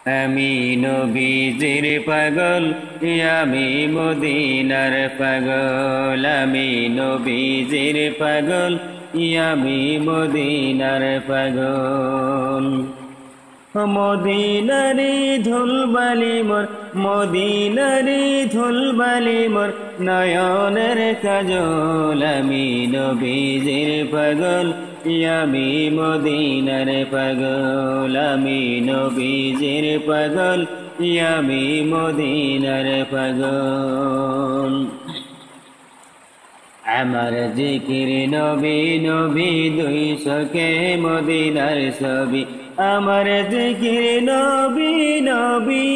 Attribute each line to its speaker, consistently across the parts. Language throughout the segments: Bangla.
Speaker 1: আমি নবীজির পাগল, আমি মদিনার পাগল। আমি নবীজির পাগল, আমি মদিনার পাগল। মদিনারি ধুলবালি মোর, মদিনারি ধুলবালি মোর নয়নের কাজল। আমি নবীজির পাগল, আমি মদিনার পাগল। আমি নবীজির পাগল, আমি মদিনার পাগল। আমার জিকির নবী নবী, দুই চোখে মদিনার ছবি। আমার জিকির নবী নবী,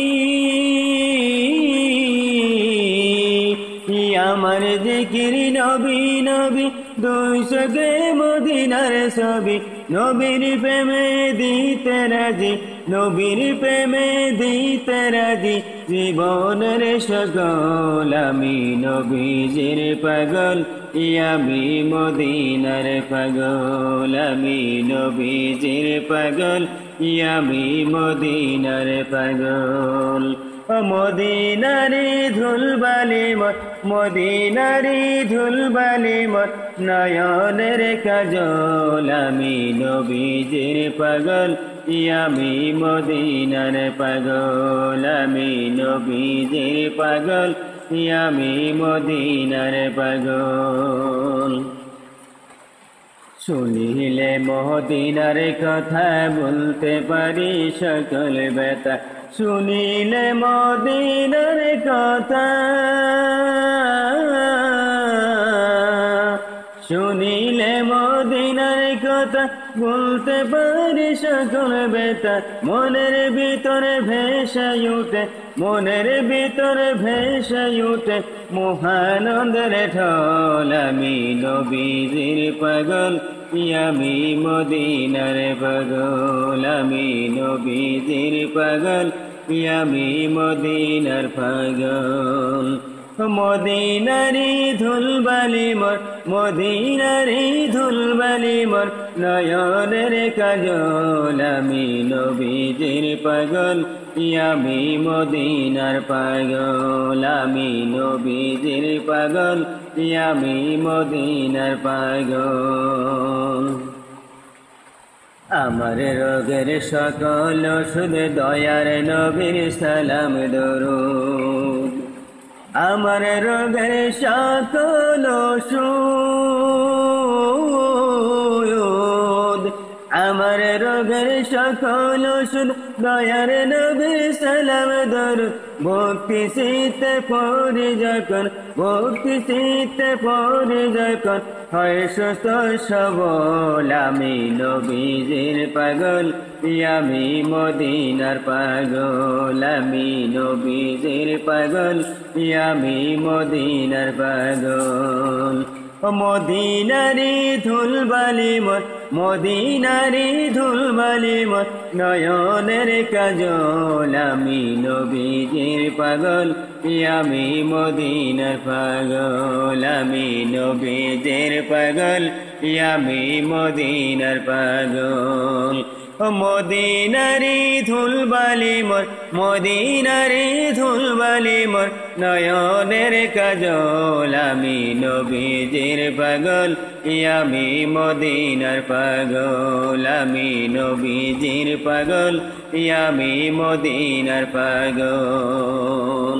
Speaker 1: আমার জিকির নবী নবী, দুই চোখে মদিনার ছবি। নবীর প্রেমে দিতে রাজি, নবীর প্রেমে দিতে রাজি জীবনের সকল। আমি নবীজির পাগল, আমি মদিনার পাগল। আমি নবীজির পাগল, আমি মদিনার পাগল। মদিনারি ধুলবালি মোর, মদিনারি ধুলবালি মোর নয়নের কাজল। আমি নবীজির পাগল, আমি মদিনার পাগল। আমি নবীজির পাগল, আমি মদিনার পাগল। শুনিলে মদিনার কথা বলতে পারি সকল ব্যথা। শুনিলে মদিনার কথা, শুনিলে মদিনার কথা বলতে পারি সকল ব্যথা। মনের ভিতরে ভেসে উঠে, মনের ভিতরে ভেসে উঠে মহানন্দের ঢল। আমি নবীজির পাগল, আমি মদিনার পাগল। আমি নবীজির পাগল, আমি মদিনার পাগল। মদিনারি ধুলবালি মোর, মদিনারি ধুলবালি মোর নয়নের কাজল। আমি নবীজির পাগল, আমি মদিনার পাগল। আমি নবীজির পাগল, আমি মদিনার পাগল। আমার রোগের সকল ওষুধ দয়ার নবীর সালাম দরুদ। আমার রোগের সকল ওষুধ, আমার রোগের সকল ওষুধ দয়ার নবীর সালাম দরুদ। ভক্তি শীতে পড়ি যখন, ভক্তি শীতে পড়ি যখন হয় সুস্থ সবল। আমি নবীজির পাগল, আমি মদিনার পাগল। আমি নবীজির পাগল, আমি মদিনার পাগল। মদিনারি ধুলবালি মোর, মদিনারি ধুলবালি মোর নয়নের কাজল। আমি নবীজির পাগল, আমি মদিনার পাগল। আমি নবীজির পাগল, আমি মদিনার পাগল। মদিনারি ধুলবালি মোর, মদিনারি ধুলবালি মোর নয়নের কাজল। আমি নবীজির পাগল, আমি মদিনার পাগল। আমি নবীজির পাগল, আমি মদিনার পাগল।